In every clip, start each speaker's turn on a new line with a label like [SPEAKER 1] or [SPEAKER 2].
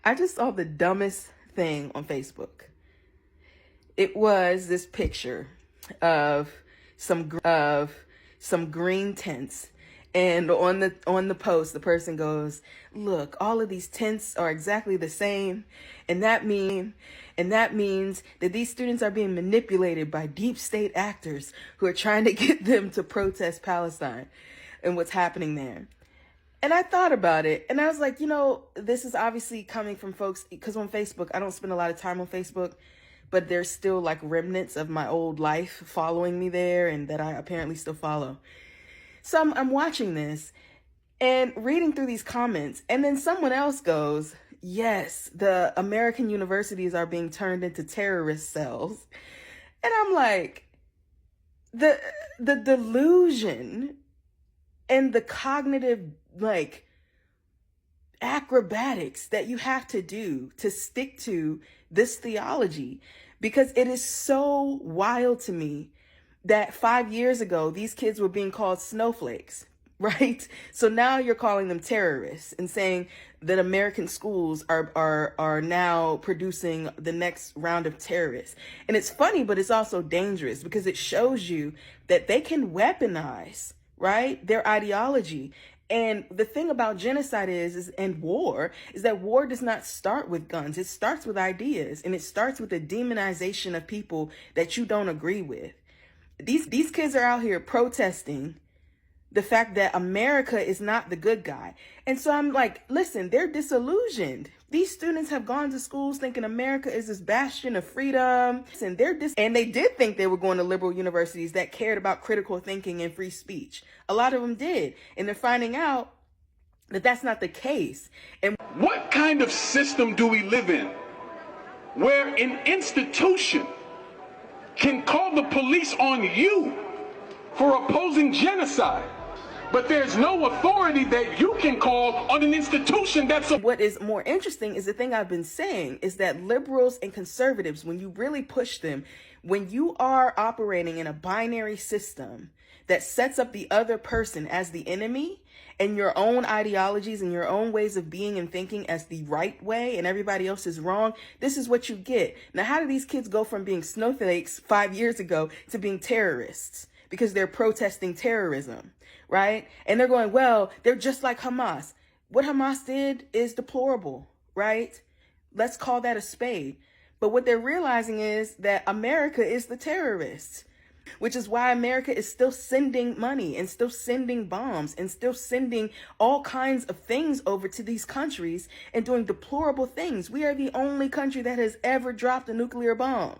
[SPEAKER 1] I just saw the dumbest thing on Facebook. It was this picture of some green tents, and on the post, the person goes, "Look, all of these tents are exactly the same, and that means that these students are being manipulated by deep state actors who are trying to get them to protest Palestine and what's happening there." And I thought about it, and I was like, this is obviously coming from folks, because on Facebook, I don't spend a lot of time on Facebook, but there's still like remnants of my old life following me there, and that I apparently still follow. So I'm watching this and reading through these comments, and then someone else goes, "Yes, the American universities are being turned into terrorist cells." And I'm like, the delusion and the cognitive acrobatics that you have to do to stick to this theology, because it is so wild to me that 5 years ago these kids were being called snowflakes, right? So now you're calling them terrorists and saying that American schools are now producing the next round of terrorists. And it's funny, but it's also dangerous, because it shows you that they can weaponize, right, their ideology. And the thing about genocide and war is that war does not start with guns. It starts with ideas, and it starts with the demonization of people that you don't agree with. These kids are out here protesting the fact that America is not the good guy. And so I'm like, listen, they're disillusioned. These students have gone to schools thinking America is this bastion of freedom. And they did think they were going to liberal universities that cared about critical thinking and free speech. A lot of them did. And they're finding out that that's not the case. And
[SPEAKER 2] what kind of system do we live in where an institution can call the police on you for opposing genocide, but there's no authority that you can call on an institution that's...
[SPEAKER 1] What is more interesting is the thing I've been saying is that liberals and conservatives, when you really push them, when you are operating in a binary system that sets up the other person as the enemy, and your own ideologies and your own ways of being and thinking as the right way, and everybody else is wrong, this is what you get. Now, how do these kids go from being snowflakes 5 years ago to being terrorists? Because they're protesting terrorism, right? And they're going, well, they're just like Hamas. What Hamas did is deplorable, right? Let's call that a spade. But what they're realizing is that America is the terrorist, which is why America is still sending money and still sending bombs and still sending all kinds of things over to these countries and doing deplorable things. We are the only country that has ever dropped a nuclear bomb.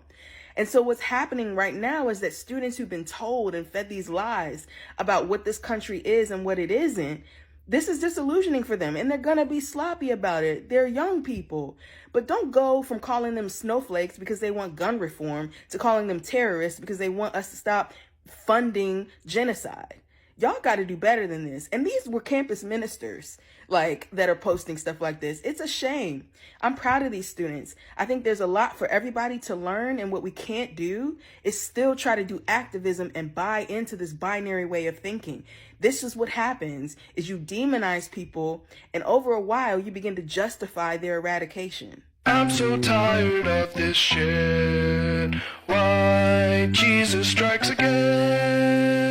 [SPEAKER 1] And so what's happening right now is that students who've been told and fed these lies about what this country is and what it isn't, this is disillusioning for them, and they're going to be sloppy about it. They're young people. But don't go from calling them snowflakes because they want gun reform to calling them terrorists because they want us to stop funding genocide. Y'all got to do better than this. And these were campus ministers that are posting stuff like this. It's a shame. I'm proud of these students. I think there's a lot for everybody to learn, and what we can't do is still try to do activism and buy into this binary way of thinking. This is what happens, is you demonize people, and over a while you begin to justify their eradication.
[SPEAKER 3] I'm so tired of this shit. Why Jesus strikes again?